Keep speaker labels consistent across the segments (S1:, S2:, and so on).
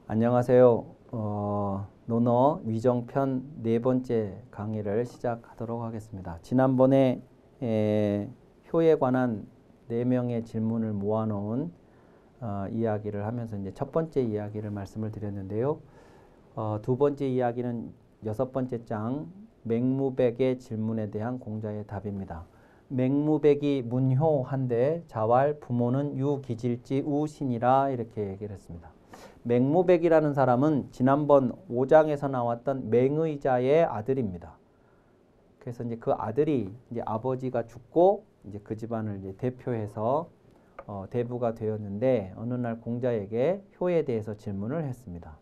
S1: 안녕하세요. 논어 위정편 네 번째 강의를 시작하도록 하겠습니다. 지난번에 효에 관한 4명의 질문을 모아놓은 이야기를 하면서 이제 첫 번째 이야기를 말씀을 드렸는데요. 두 번째 이야기는 6번째 장 맹무백의 질문에 대한 공자의 답입니다. 맹무백이 문효한데 자왈 부모는 유기질지 우신이라 이렇게 얘기를 했습니다. 맹무백이라는 사람은 지난번 5장에서 나왔던 맹의자의 아들입니다. 그래서 이제 그 아들이 이제 아버지가 죽고 이제 그 집안을 이제 대표해서 대부가 되었는데 어느 날 공자에게 효에 대해서 질문을 했습니다.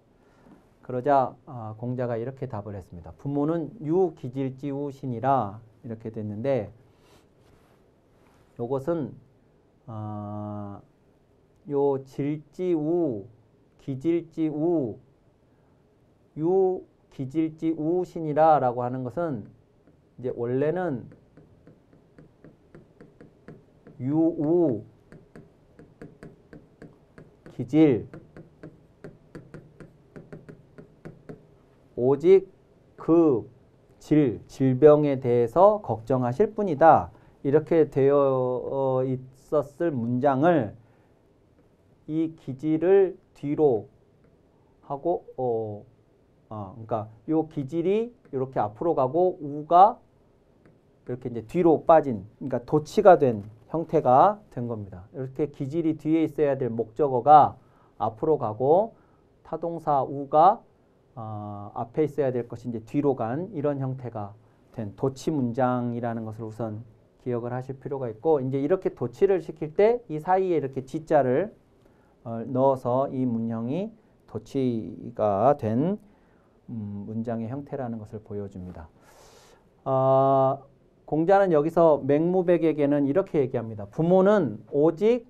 S1: 그러자 공자가 이렇게 답을 했습니다. 부모는 유기질지 우신이라 이렇게 됐는데 요것은 요 질지우 기질지우 유기질지우신이라 라고 하는 것은 이제 원래는 유우 기질 오직 그 질병에 대해서 걱정하실 뿐이다. 이렇게 되어 있었을 문장을 이 기질을 뒤로 하고 그러니까 요 기질이 이렇게 앞으로 가고 우가 이렇게 이제 뒤로 빠진 그러니까 도치가 된 형태가 된 겁니다. 이렇게 기질이 뒤에 있어야 될 목적어가 앞으로 가고 타동사 우가 앞에 있어야 될 것이 이제 뒤로 간 이런 형태가 된 도치 문장이라는 것을 우선 기억을 하실 필요가 있고 이제 이렇게 도치를 시킬 때 이 사이에 이렇게 지자를 넣어서 이 문형이 도치가 된 문장의 형태라는 것을 보여줍니다. 공자는 여기서 맹무백에게는 이렇게 얘기합니다. 부모는 오직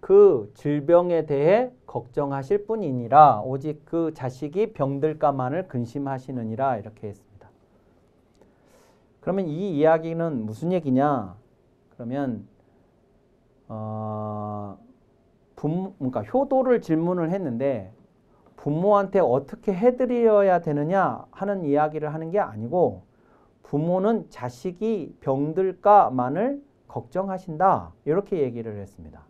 S1: 그 질병에 대해 걱정하실 뿐이니라 오직 그 자식이 병들까만을 근심하시느니라 이렇게 했습니다. 그러면 이 이야기는 무슨 얘기냐? 그러면 그러니까 효도를 질문을 했는데 부모한테 어떻게 해드려야 되느냐 하는 이야기를 하는 게 아니고 부모는 자식이 병들까만을 걱정하신다 이렇게 얘기를 했습니다.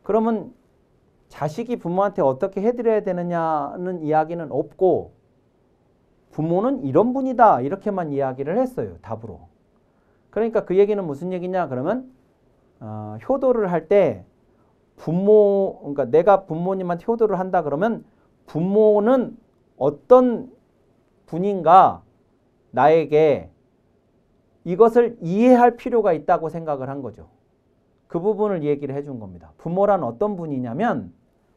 S1: 그러면 자식이 부모한테 어떻게 해드려야 되느냐는 이야기는 없고 부모는 이런 분이다 이렇게만 이야기를 했어요. 답으로. 그러니까 그 얘기는 무슨 얘기냐 그러면 효도를 할 때 그러니까 내가 부모님한테 효도를 한다 그러면 부모는 어떤 분인가 나에게 이것을 이해할 필요가 있다고 생각을 한 거죠. 그 부분을 얘기를 해준 겁니다. 부모란 어떤 분이냐면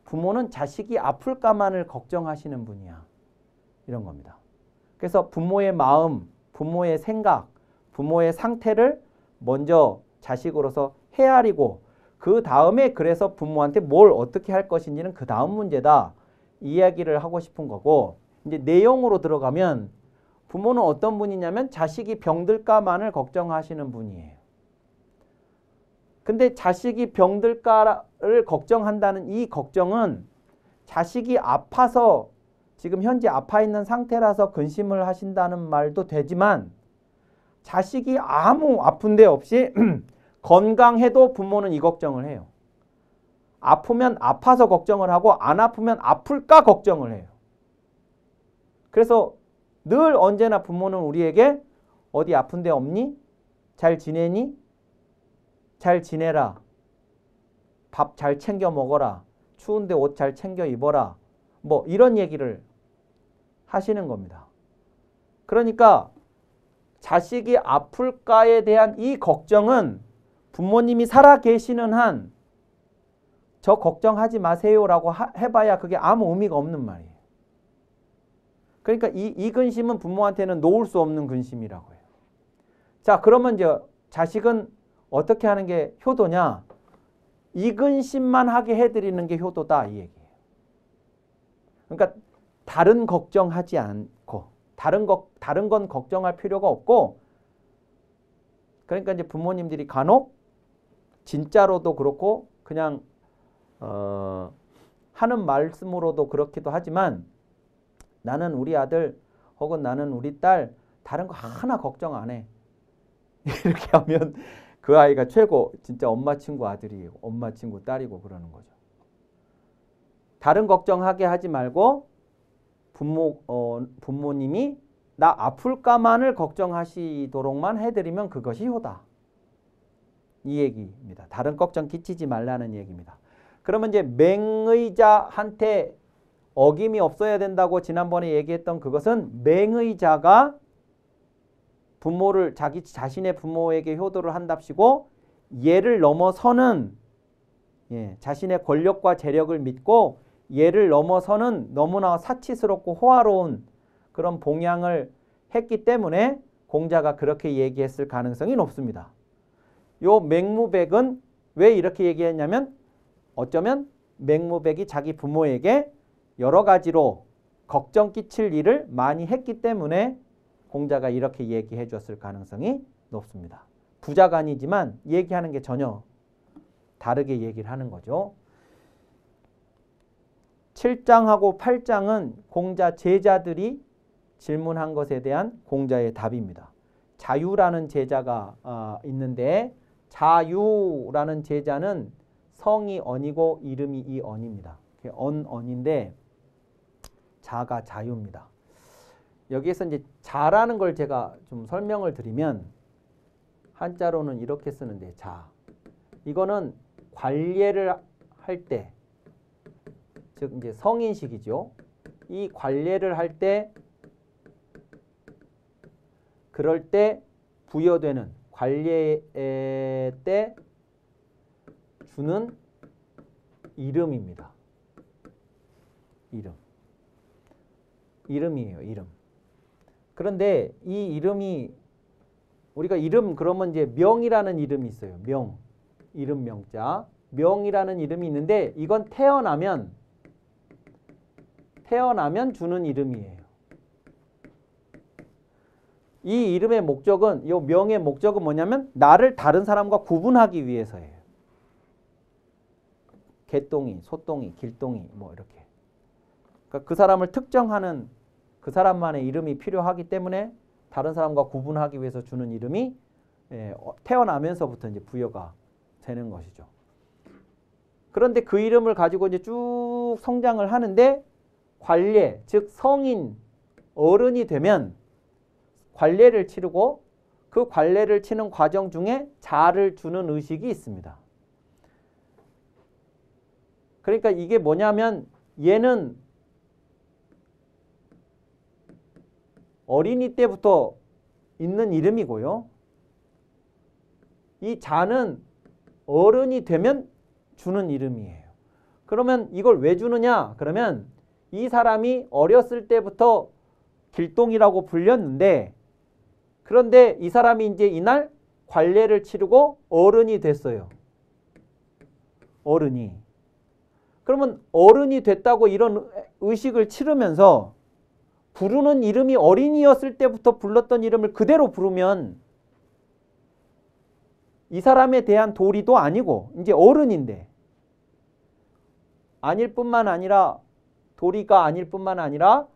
S1: 부모는 자식이 아플까만을 걱정하시는 분이야. 이런 겁니다. 그래서 부모의 마음, 부모의 생각, 부모의 상태를 먼저 자식으로서 헤아리고 그 다음에 그래서 부모한테 뭘 어떻게 할 것인지는 그 다음 문제다. 이 이야기를 하고 싶은 거고 이제 내용으로 들어가면 부모는 어떤 분이냐면 자식이 병들까만을 걱정하시는 분이에요. 근데 자식이 병들까를 걱정한다는 이 걱정은 자식이 아파서 지금 현재 아파 있는 상태라서 근심을 하신다는 말도 되지만 자식이 아무 아픈 데 없이 건강해도 부모는 이 걱정을 해요. 아프면 아파서 걱정을 하고 안 아프면 아플까 걱정을 해요. 그래서 늘 언제나 부모는 우리에게 어디 아픈 데 없니? 잘 지내니? 잘 지내라. 밥 잘 챙겨 먹어라. 추운데 옷 잘 챙겨 입어라. 뭐 이런 얘기를 하시는 겁니다. 그러니까 자식이 아플까에 대한 이 걱정은 부모님이 살아 계시는 한 저 걱정하지 마세요라고 해봐야 그게 아무 의미가 없는 말이에요. 그러니까 이 근심은 부모한테는 놓을 수 없는 근심이라고 해요. 자, 그러면 이제 자식은 어떻게 하는 게 효도냐? 이 근심만 하게 해드리는 게 효도다 이 얘기예요. 그러니까 다른 걱정하지 않고 다른 건 걱정할 필요가 없고 그러니까 이제 부모님들이 간혹 진짜로도 그렇고 그냥 하는 말씀으로도 그렇기도 하지만 나는 우리 아들 혹은 나는 우리 딸 다른 거 하나 걱정 안 해. 이렇게 하면 그 아이가 최고 진짜 엄마 친구 아들이에요. 엄마 친구 딸이고 그러는 거죠. 다른 걱정하게 하지 말고 부모님이 나 아플까만을 걱정하시도록만 해드리면 그것이 효다. 이 얘기입니다. 다른 걱정 끼치지 말라는 얘기입니다. 그러면 이제 맹의자한테 어김이 없어야 된다고 지난번에 얘기했던 그것은 맹의자가 부모를 자기 자신의 부모에게 효도를 한답시고 얘를 넘어서는 자신의 권력과 재력을 믿고 얘를 넘어서는 너무나 사치스럽고 호화로운 그런 봉양을 했기 때문에 공자가 그렇게 얘기했을 가능성이 높습니다. 요 맹무백은 왜 이렇게 얘기했냐면 어쩌면 맹무백이 자기 부모에게 여러 가지로 걱정 끼칠 일을 많이 했기 때문에 공자가 이렇게 얘기해 줬을 가능성이 높습니다. 부자가 아니지만 얘기하는 게 전혀 다르게 얘기를 하는 거죠. 7장하고 8장은 공자 제자들이 질문한 것에 대한 공자의 답입니다. 자유라는 제자가 있는데 자유라는 제자는 성이 언이고 이름이 이언입니다. 언인데 자가 자유입니다. 여기에서 이제 자라는 걸 제가 좀 설명을 드리면 한자로는 이렇게 쓰는데 자. 이거는 관례를 할 때, 즉 이제 성인식이죠. 이 관례를 할 때, 그럴 때 부여되는 관례 때 주는 이름입니다. 이름. 이름이에요, 이름. 그런데 이 이름이 우리가 이름 그러면 이제 명이라는 이름이 있어요. 명. 이름 명자. 명이라는 이름이 있는데 이건 태어나면 주는 이름이에요. 이 이름의 목적은 이 명의 목적은 뭐냐면 나를 다른 사람과 구분하기 위해서예요. 개똥이, 소똥이, 길똥이 뭐 이렇게. 그러니까 그 사람을 특정하는 그 사람만의 이름이 필요하기 때문에 다른 사람과 구분하기 위해서 주는 이름이 태어나면서부터 이제 부여가 되는 것이죠. 그런데 그 이름을 가지고 이제 쭉 성장을 하는데 관례, 즉 성인, 어른이 되면 관례를 치르고 그 관례를 치는 과정 중에 자를 주는 의식이 있습니다. 그러니까 이게 뭐냐면 얘는 어린이 때부터 있는 이름이고요. 이 자는 어른이 되면 주는 이름이에요. 그러면 이걸 왜 주느냐? 그러면 이 사람이 어렸을 때부터 길동이라고 불렸는데 그런데 이 사람이 이제 이날 관례를 치르고 어른이 됐어요. 어른이. 그러면 어른이 됐다고 이런 의식을 치르면서 부르는 이름이 어린이였을 때부터 불렀던 이름을 그대로 부르면 이 사람에 대한 도리도 아니고 이제 어른인데 아닐 뿐만 아니라 도리가 아닐 뿐만 아니라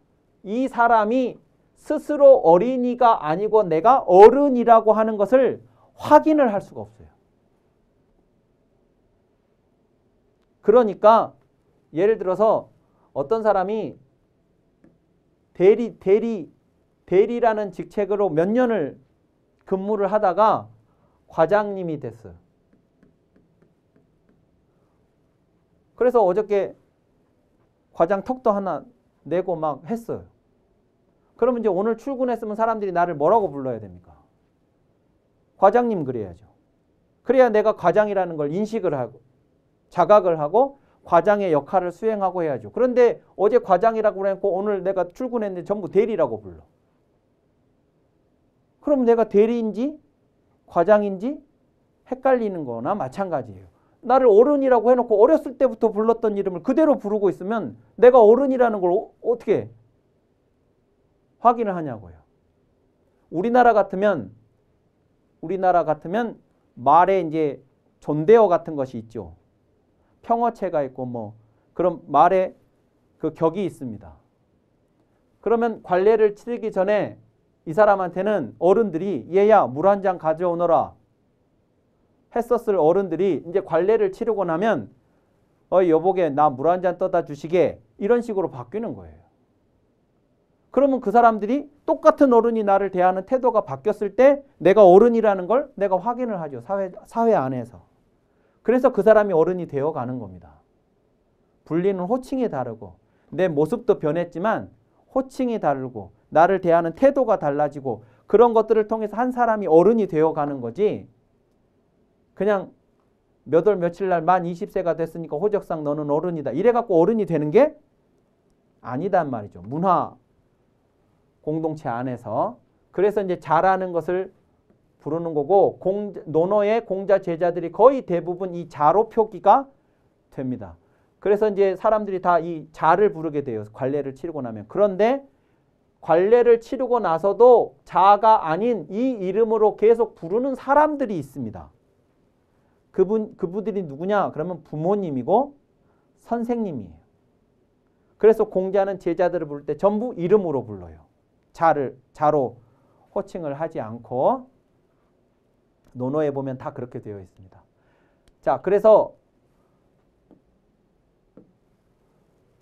S1: 이 사람이 스스로 어린이가 아니고 내가 어른이라고 하는 것을 확인을 할 수가 없어요. 그러니까 예를 들어서 어떤 사람이 대리라는 직책으로 몇 년을 근무를 하다가 과장님이 됐어요. 그래서 어저께 과장 턱도 하나 내고 막 했어요. 그러면 이제 오늘 출근했으면 사람들이 나를 뭐라고 불러야 됩니까? 과장님 그래야죠. 그래야 내가 과장이라는 걸 인식을 하고 자각을 하고 과장의 역할을 수행하고 해야죠. 그런데 어제 과장이라고 그랬고 오늘 내가 출근했는데 전부 대리라고 불러. 그럼 내가 대리인지 과장인지 헷갈리는 거나 마찬가지예요. 나를 어른이라고 해놓고 어렸을 때부터 불렀던 이름을 그대로 부르고 있으면 내가 어른이라는 걸 어떻게 확인을 하냐고요. 우리나라 같으면 말에 이제 존대어 같은 것이 있죠. 평어체가 있고 뭐 그럼 말에 그 격이 있습니다. 그러면 관례를 치르기 전에 이 사람한테는 어른들이 얘야 물 한 잔 가져오너라 했었을 어른들이 이제 관례를 치르고 나면 여보게 나 물 한 잔 떠다 주시게 이런 식으로 바뀌는 거예요. 그러면 그 사람들이 똑같은 어른이 나를 대하는 태도가 바뀌었을 때 내가 어른이라는 걸 내가 확인을 하죠. 사회 안에서. 그래서 그 사람이 어른이 되어가는 겁니다. 분리는 호칭이 다르고 내 모습도 변했지만 호칭이 다르고 나를 대하는 태도가 달라지고 그런 것들을 통해서 한 사람이 어른이 되어가는 거지 그냥 몇 월 며칠 날 만 20세가 됐으니까 호적상 너는 어른이다. 이래갖고 어른이 되는 게 아니단 말이죠. 문화 공동체 안에서. 그래서 이제 잘하는 것을 부르는 거고 논어의 공자 제자들이 거의 대부분 이 자로 표기가 됩니다. 그래서 이제 사람들이 다 이 자를 부르게 돼요. 관례를 치르고 나면. 그런데 관례를 치르고 나서도 자가 아닌 이 이름으로 계속 부르는 사람들이 있습니다. 그분들이 누구냐? 그러면 부모님이고 선생님이에요. 그래서 공자는 제자들을 부를 때 전부 이름으로 불러요. 자로 호칭을 하지 않고 논어에 보면 다 그렇게 되어 있습니다. 자, 그래서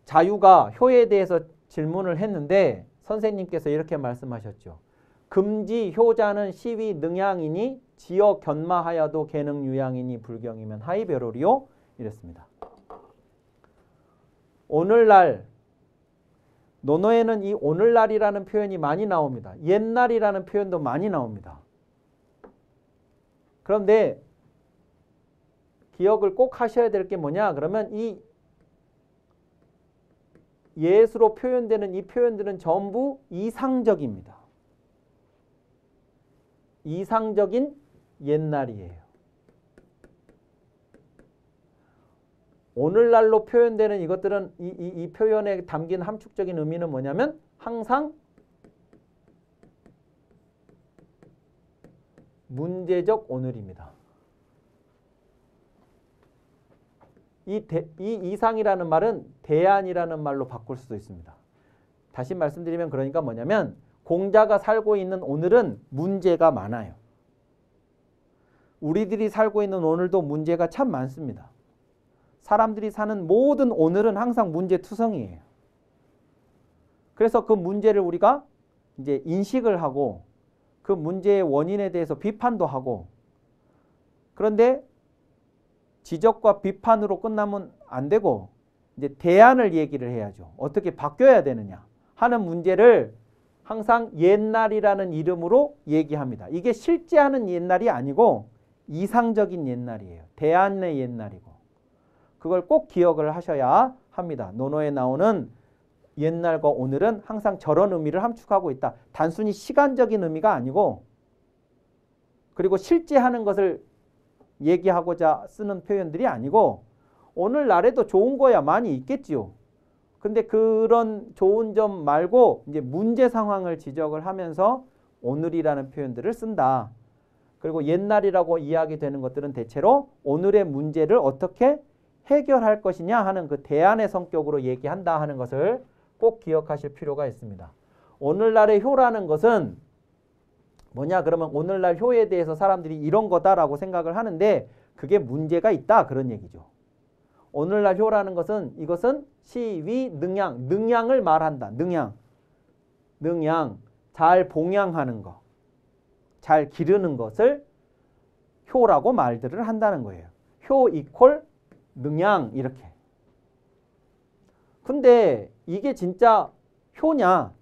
S1: 자유가 효에 대해서 질문을 했는데 선생님께서 이렇게 말씀하셨죠. 금지 효자는 시위 능양이니 지어 견마하여도 계능 유양이니 불경이면 하이베로리오 이랬습니다. 오늘날 논어에는 이 오늘날이라는 표현이 많이 나옵니다. 옛날이라는 표현도 많이 나옵니다. 그런데 기억을 꼭 하셔야 될 게 뭐냐? 그러면 이 예수로 표현되는 이 표현들은 전부 이상적입니다. 이상적인 옛날이에요. 오늘날로 표현되는 이것들은 이 표현에 담긴 함축적인 의미는 뭐냐면 항상 문제적 오늘입니다. 이 이상이라는 말은 대안이라는 말로 바꿀 수도 있습니다. 다시 말씀드리면 그러니까 뭐냐면 공자가 살고 있는 오늘은 문제가 많아요. 우리들이 살고 있는 오늘도 문제가 참 많습니다. 사람들이 사는 모든 오늘은 항상 문제투성이에요. 그래서 그 문제를 우리가 이제 인식을 하고 그 문제의 원인에 대해서 비판도 하고 그런데 지적과 비판으로 끝나면 안 되고 이제 대안을 얘기를 해야죠. 어떻게 바뀌어야 되느냐 하는 문제를 항상 옛날이라는 이름으로 얘기합니다. 이게 실제 하는 옛날이 아니고 이상적인 옛날이에요. 대안의 옛날이고. 그걸 꼭 기억을 하셔야 합니다. 논어에 나오는 옛날과 오늘은 항상 저런 의미를 함축하고 있다. 단순히 시간적인 의미가 아니고 그리고 실제 하는 것을 얘기하고자 쓰는 표현들이 아니고 오늘날에도 좋은 거야 많이 있겠지요. 근데 그런 좋은 점 말고 이제 문제 상황을 지적을 하면서 오늘이라는 표현들을 쓴다. 그리고 옛날이라고 이야기되는 것들은 대체로 오늘의 문제를 어떻게 해결할 것이냐 하는 그 대안의 성격으로 얘기한다 하는 것을 꼭 기억하실 필요가 있습니다. 오늘날의 효라는 것은 뭐냐 그러면 오늘날 효에 대해서 사람들이 이런 거다라고 생각을 하는데 그게 문제가 있다 그런 얘기죠. 오늘날 효라는 것은 이것은 시위 능양, 능양을 말한다. 능양, 잘 봉양하는 거, 잘 기르는 것을 효라고 말들을 한다는 거예요. 효 이퀄 능양 이렇게. 근데 이게 진짜 효냐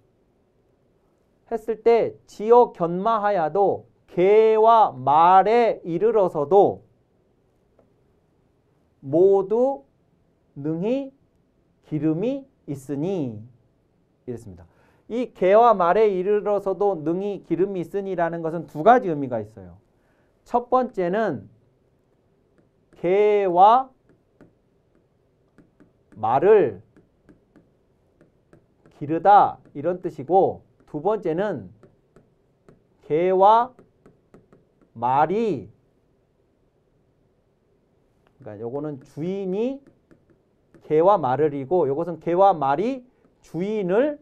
S1: 했을 때 지어 견마하야도 개와 말에 이르러서도 모두 능히 기름이 있으니 이랬습니다. 이 개와 말에 이르러서도 능히 기름이 있으니라는 것은 두 가지 의미가 있어요. 첫 번째는 개와 말을 기르다 이런 뜻이고 두 번째는 개와 말이 그러니까 요거는 주인이 개와 말을이고 이것은 개와 말이 주인을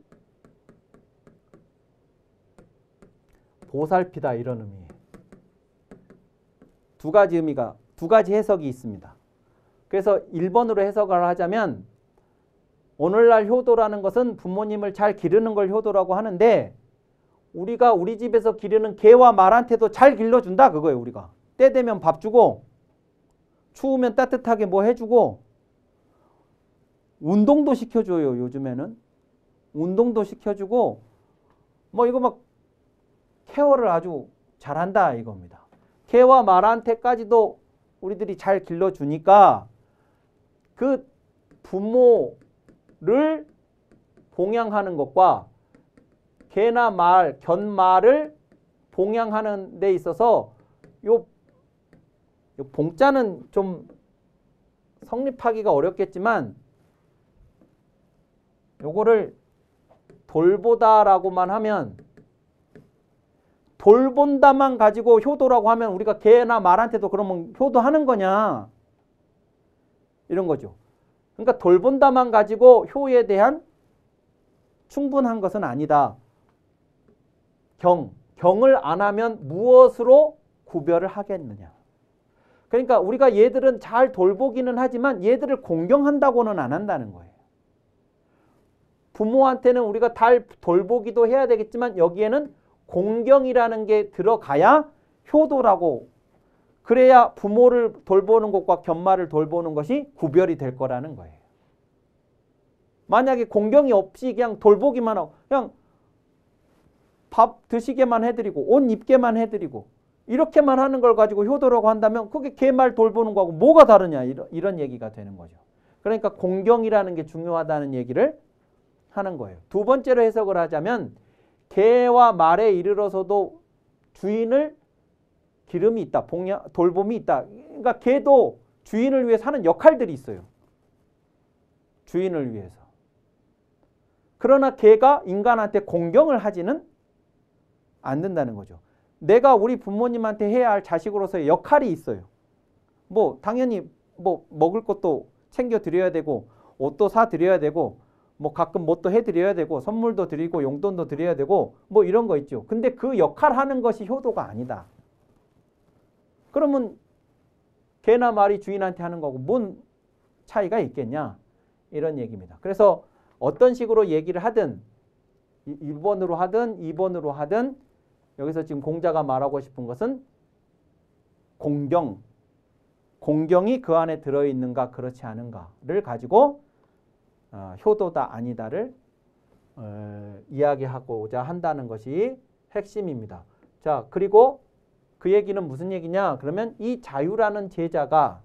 S1: 보살피다 이런 의미예요. 두 가지 해석이 있습니다. 그래서 1번으로 해석을 하자면 오늘날 효도라는 것은 부모님을 잘 기르는 걸 효도라고 하는데 우리가 우리 집에서 기르는 개와 말한테도 잘 길러준다 그거예요. 우리가 때 되면 밥 주고 추우면 따뜻하게 뭐 해주고 운동도 시켜줘요. 요즘에는 운동도 시켜주고 뭐 이거 막 케어를 아주 잘한다 이겁니다. 개와 말한테까지도 우리들이 잘 길러주니까 그 부모를 봉양하는 것과 개나 말, 견말을 봉양하는 데 있어서 요 봉자는 좀 성립하기가 어렵겠지만 요거를 돌보다라고만 하면 돌본다만 가지고 효도라고 하면 우리가 개나 말한테도 그러면 효도하는 거냐 이런 거죠. 그러니까 돌본다만 가지고 효에 대한 충분한 것은 아니다. 경을 안 하면 무엇으로 구별을 하겠느냐. 그러니까 우리가 얘들은 잘 돌보기는 하지만 얘들을 공경한다고는 안 한다는 거예요. 부모한테는 우리가 잘 돌보기도 해야 되겠지만 여기에는 공경이라는 게 들어가야 효도라고 그래야 부모를 돌보는 것과 견말을 돌보는 것이 구별이 될 거라는 거예요. 만약에 공경이 없이 그냥 돌보기만 하고 그냥 밥 드시게만 해드리고 옷 입게만 해드리고 이렇게만 하는 걸 가지고 효도라고 한다면 그게 개말 돌보는 거하고 뭐가 다르냐 이런 얘기가 되는 거죠. 그러니까 공경이라는 게 중요하다는 얘기를 하는 거예요. 두 번째로 해석을 하자면 개와 말에 이르러서도 주인을 기름이 있다. 돌봄이 있다. 그러니까 개도 주인을 위해 사는 역할들이 있어요. 주인을 위해서. 그러나 개가 인간한테 공경을 하지는 않는다는 거죠. 내가 우리 부모님한테 해야 할 자식으로서의 역할이 있어요. 뭐 당연히 뭐 먹을 것도 챙겨 드려야 되고 옷도 사 드려야 되고 뭐 가끔 뭣도 해드려야 되고 선물도 드리고 용돈도 드려야 되고 뭐 이런 거 있죠. 근데 그 역할 하는 것이 효도가 아니다. 그러면 개나 말이 주인한테 하는 거고 뭔 차이가 있겠냐 이런 얘기입니다. 그래서 어떤 식으로 얘기를 하든 1번으로 하든 2번으로 하든 여기서 지금 공자가 말하고 싶은 것은 공경이 그 안에 들어있는가 그렇지 않은가를 가지고 효도다 아니다를 이야기하고자 한다는 것이 핵심입니다. 자, 그리고 그 얘기는 무슨 얘기냐? 그러면 이 자유라는 제자가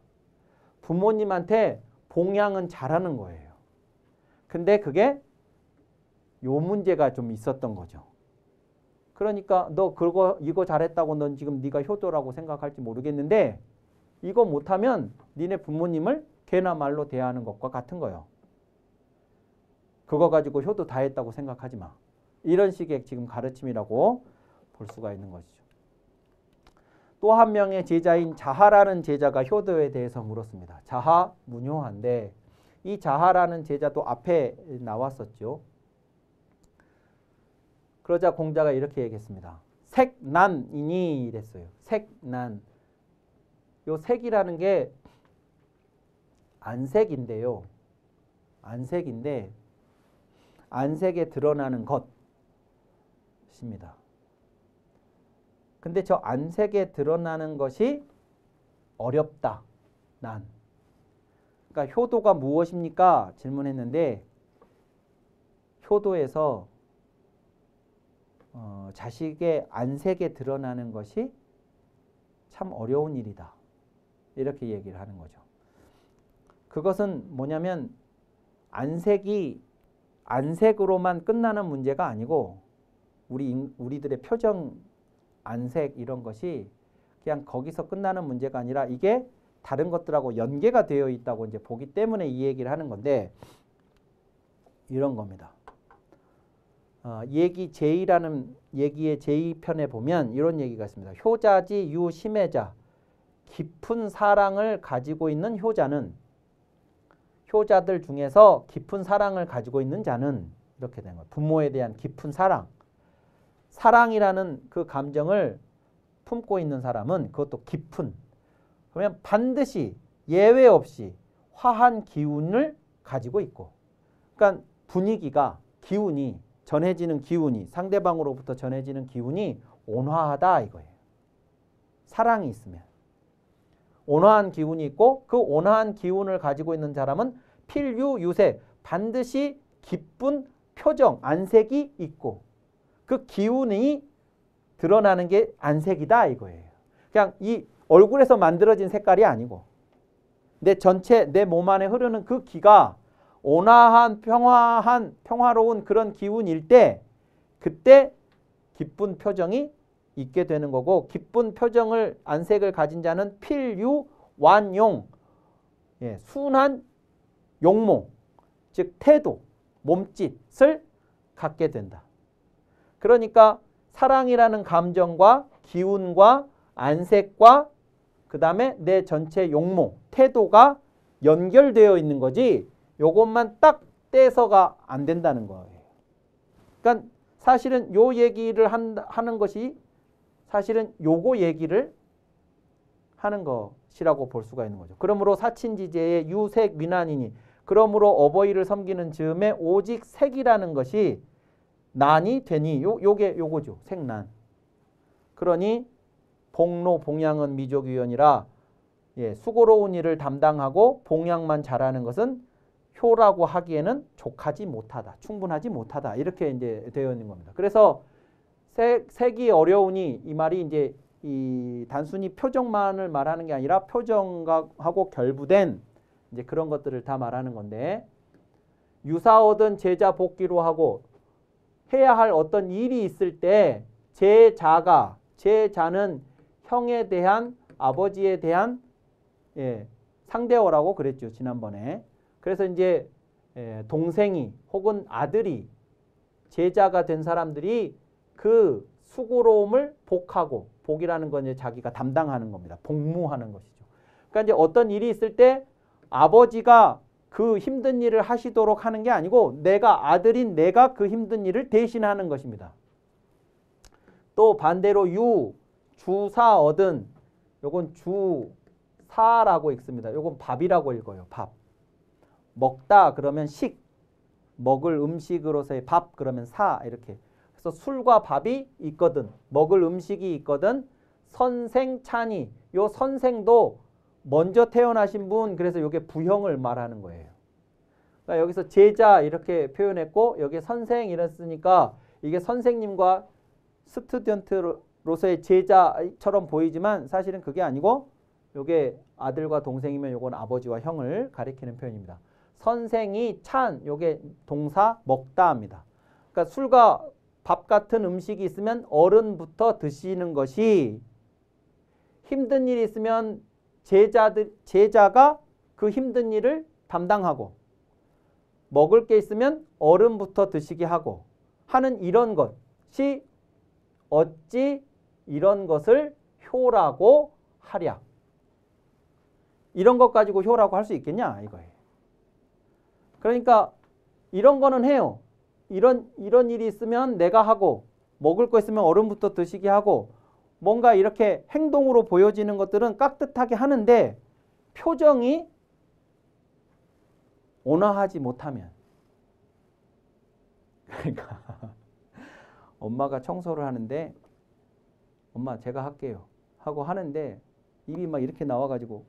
S1: 부모님한테 봉양은 잘하는 거예요. 근데 그게 요 문제가 좀 있었던 거죠. 그러니까 너 이거 잘했다고 넌 지금 네가 효도라고 생각할지 모르겠는데 이거 못하면 니네 부모님을 개나 말로 대하는 것과 같은 거예요. 그거 가지고 효도 다 했다고 생각하지 마. 이런 식의 지금 가르침이라고 볼 수가 있는 것이죠. 또 한 명의 제자인 자하라는 제자가 효도에 대해서 물었습니다. 자하 문효한데 이 자하라는 제자도 앞에 나왔었죠. 그러자 공자가 이렇게 얘기했습니다. 색난이니 이랬어요. 색난. 요 색이라는 게 안색인데요. 안색인데 안색에 드러나는 것입니다. 근데 저 안색에 드러나는 것이 어렵다. 난. 그러니까 효도가 무엇입니까? 질문했는데 효도에서 자식의 안색에 드러나는 것이 참 어려운 일이다. 이렇게 얘기를 하는 거죠. 그것은 뭐냐면 안색으로만 끝나는 문제가 아니고 우리들의 표정 안색 이런 것이 그냥 거기서 끝나는 문제가 아니라 이게 다른 것들하고 연계가 되어 있다고 이제 보기 때문에 이 얘기를 하는 건데 이런 겁니다. 얘기 제2라는 얘기의 제2편에 보면 이런 얘기가 있습니다. 효자지 유심해자 깊은 사랑을 가지고 있는 효자는 표자들 중에서 깊은 사랑을 가지고 있는 자는 이렇게 되는 거예요. 부모에 대한 깊은 사랑. 사랑이라는 그 감정을 품고 있는 사람은 그것도 깊은. 그러면 반드시 예외 없이 화한 기운을 가지고 있고. 그러니까 분위기가 기운이 전해지는 기운이 상대방으로부터 전해지는 기운이 온화하다 이거예요. 사랑이 있으면. 온화한 기운이 있고 그 온화한 기운을 가지고 있는 사람은 필유유색 반드시 기쁜 표정, 안색이 있고 그 기운이 드러나는 게 안색이다 이거예요. 그냥 이 얼굴에서 만들어진 색깔이 아니고 내 전체 내 몸 안에 흐르는 그 기가 온화한 평화로운 그런 기운일 때 그때 기쁜 표정이 있게 되는 거고 기쁜 표정을 안색을 가진 자는 필유완용 순한 용모 즉 태도 몸짓을 갖게 된다. 그러니까 사랑이라는 감정과 기운과 안색과 그 다음에 내 전체 용모 태도가 연결되어 있는 거지 요것만 딱 떼서가 안 된다는 거예요. 그러니까 사실은 요 얘기를 하는 것이 사실은 요거 얘기를 하는 것이라고 볼 수가 있는 거죠. 그러므로 사친지제의 유색 위난이니 그러므로 어버이를 섬기는 즈음에 오직 색이라는 것이 난이 되니 요게 요거죠. 색난. 그러니 복로 봉양은 미족위원이라 수고로운 일을 담당하고 봉양만 잘하는 것은 효라고 하기에는 족하지 못하다. 충분하지 못하다. 이렇게 이제 되어 있는 겁니다. 그래서 색이 어려우니 이 말이 이제 이 단순히 표정만을 말하는 게 아니라 표정하고 결부된 이제 그런 것들을 다 말하는 건데 유사 얻은 제자 복기로 하고 해야 할 어떤 일이 있을 때 제자는 형에 대한 아버지에 대한 상대어라고 그랬죠. 지난번에. 그래서 이제 동생이 혹은 아들이 제자가 된 사람들이 그 수고로움을 복하고 복이라는 건 이제 자기가 담당하는 겁니다. 복무하는 것이죠. 그러니까 이제 어떤 일이 있을 때 아버지가 그 힘든 일을 하시도록 하는 게 아니고 내가 아들인 내가 그 힘든 일을 대신하는 것입니다. 또 반대로 주사 얻은 요건 주사라고 읽습니다. 요건 밥이라고 읽어요. 밥. 먹다 그러면 식, 먹을 음식으로서의 밥 그러면 사 이렇게. 그래서 술과 밥이 있거든. 먹을 음식이 있거든. 선생찬이. 요 선생도 먼저 태어나신 분 그래서 요게 부형을 말하는 거예요. 그러니까 여기서 제자 이렇게 표현했고 여기 선생 이랬으니까 이게 선생님과 스튜던트로서의 제자처럼 보이지만 사실은 그게 아니고 요게 아들과 동생이면 요건 아버지와 형을 가리키는 표현입니다. 선생이 찬 요게 동사 먹다입니다. 그러니까 술과 밥 같은 음식이 있으면 어른부터 드시는 것이 힘든 일이 있으면 제자가 그 힘든 일을 담당하고 먹을 게 있으면 어른부터 드시게 하고 하는 이런 것이 어찌 이런 것을 효라고 하랴. 이런 것 가지고 효라고 할 수 있겠냐 이거예요. 그러니까 이런 거는 해요. 이런 일이 있으면 내가 하고 먹을 거 있으면 어른부터 드시게 하고 뭔가 이렇게 행동으로 보여지는 것들은 깍듯하게 하는데 표정이 온화하지 못하면 그러니까 엄마가 청소를 하는데 엄마 제가 할게요 하고 하는데 입이 막 이렇게 나와가지고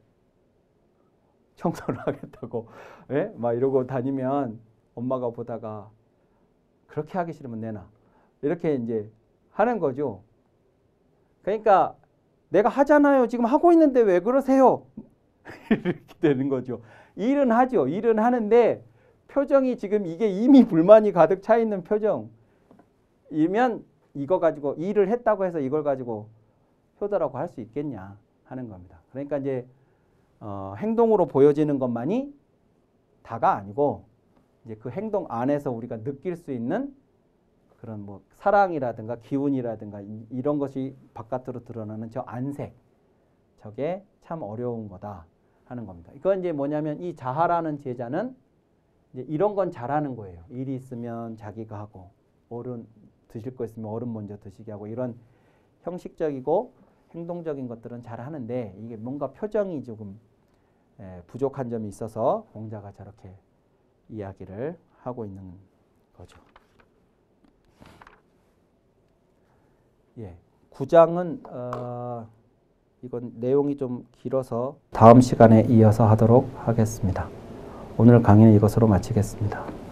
S1: 청소를 하겠다고 막 이러고 다니면 엄마가 보다가 그렇게 하기 싫으면 내놔 이렇게 이제 하는 거죠. 그러니까 내가 하잖아요. 지금 하고 있는데 왜 그러세요? 이렇게 되는 거죠. 일은 하죠. 일은 하는데 표정이 지금 이게 이미 불만이 가득 차 있는 표정이면 이거 가지고 일을 했다고 해서 이걸 가지고 효도라고 할 수 있겠냐 하는 겁니다. 그러니까 이제 행동으로 보여지는 것만이 다가 아니고 이제 그 행동 안에서 우리가 느낄 수 있는 그런 뭐 사랑이라든가 기운이라든가 이런 것이 바깥으로 드러나는 저 안색 저게 참 어려운 거다 하는 겁니다. 이건 이제 뭐냐면 이 자하라는 제자는 이제 이런 건 잘하는 거예요. 일이 있으면 자기가 하고 어른 드실 거 있으면 어른 먼저 드시게 하고 이런 형식적이고 행동적인 것들은 잘하는데 이게 뭔가 표정이 조금 부족한 점이 있어서 공자가 저렇게 이야기를 하고 있는 거죠. 예, 9장은 이건 내용이 좀 길어서 다음 시간에 이어서 하도록 하겠습니다. 오늘 강의는 이것으로 마치겠습니다.